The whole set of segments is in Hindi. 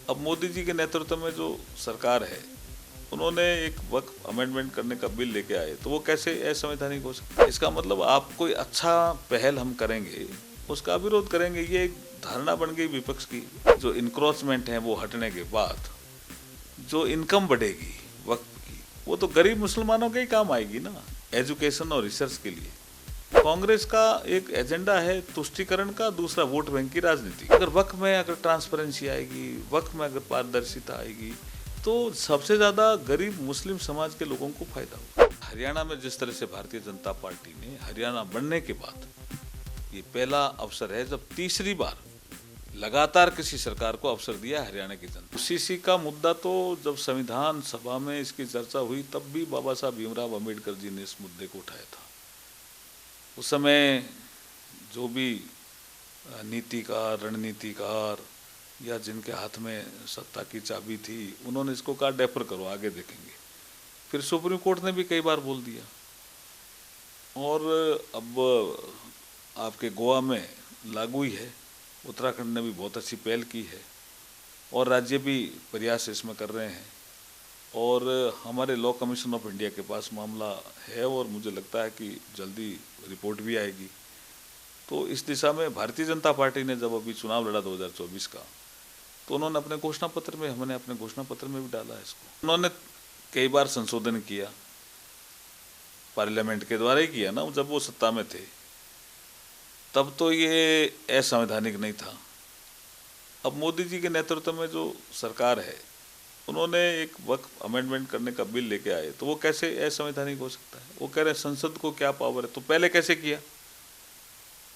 अब मोदी जी के नेतृत्व में जो सरकार है, उन्होंने एक वक्फ अमेंडमेंट करने का बिल लेके आए, तो वो कैसे असंवैधानिक हो सकता है? इसका मतलब आप कोई अच्छा पहल हम करेंगे, उसका विरोध करेंगे, ये एक धारणा बन गई विपक्ष की। जो इंक्रोचमेंट है वो हटने के बाद जो इनकम बढ़ेगी वक्फ की, वो तो गरीब मुसलमानों के ही काम आएगी ना, एजुकेशन और रिसर्च के लिए। कांग्रेस का एक एजेंडा है तुष्टीकरण का, दूसरा वोट बैंक की राजनीति। अगर वक्फ में अगर ट्रांसपेरेंसी आएगी, वक्फ में अगर पारदर्शिता आएगी, तो सबसे ज्यादा गरीब मुस्लिम समाज के लोगों को फायदा होगा। हरियाणा में जिस तरह से भारतीय जनता पार्टी ने हरियाणा बनने के बाद ये पहला अवसर है जब तीसरी बार लगातार किसी सरकार को अवसर दिया हरियाणा की जनता। सीसी का मुद्दा तो जब संविधान सभा में इसकी चर्चा हुई तब भी बाबा साहब भीमराव अम्बेडकर जी ने इस मुद्दे को उठाया था। उस समय जो भी नीतिकार, रणनीतिकार या जिनके हाथ में सत्ता की चाबी थी, उन्होंने इसको कहा डेफर करो, आगे देखेंगे। फिर सुप्रीम कोर्ट ने भी कई बार बोल दिया, और अब आपके गोवा में लागू ही है। उत्तराखंड ने भी बहुत अच्छी पहल की है और राज्य भी प्रयास इसमें कर रहे हैं, और हमारे लॉ कमीशन ऑफ इंडिया के पास मामला है और मुझे लगता है कि जल्दी रिपोर्ट भी आएगी। तो इस दिशा में भारतीय जनता पार्टी ने जब अभी चुनाव लड़ा 2024 का, तो उन्होंने अपने घोषणा पत्र में, हमने अपने घोषणा पत्र में भी डाला है इसको। उन्होंने कई बार संशोधन किया, पार्लियामेंट के द्वारा ही किया ना, जब वो सत्ता में थे तब तो ये असंवैधानिक नहीं था। अब मोदी जी के नेतृत्व में जो सरकार है, उन्होंने एक वक्फ अमेंडमेंट करने का बिल लेके आए, तो वो कैसे असंवैधानिक हो सकता है? वो कह रहे हैं संसद को क्या पावर है, तो पहले कैसे किया?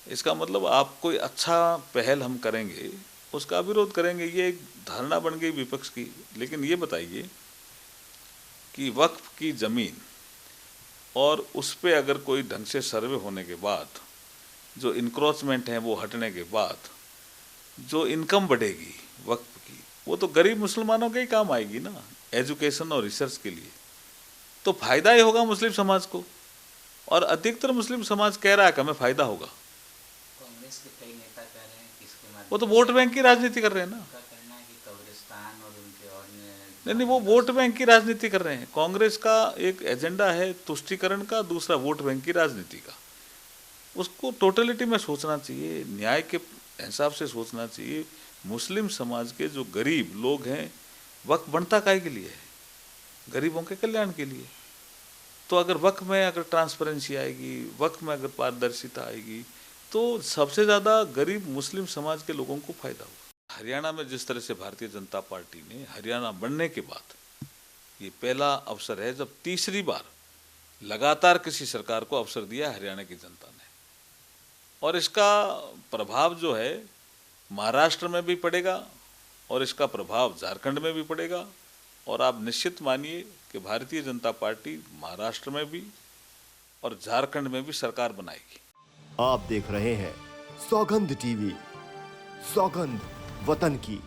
इसका मतलब आप कोई अच्छा पहल हम करेंगे, उसका विरोध करेंगे, ये एक धारणा बन गई विपक्ष की। लेकिन ये बताइए कि वक्फ की जमीन और उस पे अगर कोई ढंग से सर्वे होने के बाद जो इंक्रोचमेंट है वो हटने के बाद जो इनकम बढ़ेगी वक्फ की, वो तो गरीब मुसलमानों के ही काम आएगी ना, एजुकेशन और रिसर्च के लिए। तो फायदा ही होगा मुस्लिम समाज को, और अधिकतर मुस्लिम समाज कह रहा है कि हमें फायदा होगा। कांग्रेस के कई नेता कह रहे हैं कि इसके माध्यम वो तो वोट बैंक की राजनीति कर रहे हैं ना। का कहना है कि कब्रिस्तान और उनके और नहीं, वो वोट बैंक की राजनीति कर रहे हैं। कांग्रेस का एक एजेंडा है तुष्टीकरण का, दूसरा वोट बैंक की राजनीति का। उसको टोटलिटी में सोचना चाहिए, न्याय के हिसाब से सोचना चाहिए। मुस्लिम समाज के जो गरीब लोग हैं, वक्फ बनता काहे के लिए है? गरीबों के कल्याण के लिए। तो अगर वक्फ में अगर ट्रांसपेरेंसी आएगी, वक्फ में अगर पारदर्शिता आएगी, तो सबसे ज़्यादा गरीब मुस्लिम समाज के लोगों को फायदा होगा। हरियाणा में जिस तरह से भारतीय जनता पार्टी ने हरियाणा बनने के बाद ये पहला अवसर है जब तीसरी बार लगातार किसी सरकार को अवसर दिया हरियाणा की जनता ने, और इसका प्रभाव जो है महाराष्ट्र में भी पड़ेगा और इसका प्रभाव झारखंड में भी पड़ेगा। और आप निश्चित मानिए कि भारतीय जनता पार्टी महाराष्ट्र में भी और झारखंड में भी सरकार बनाएगी। आप देख रहे हैं सौगंध टीवी, सौगंध वतन की।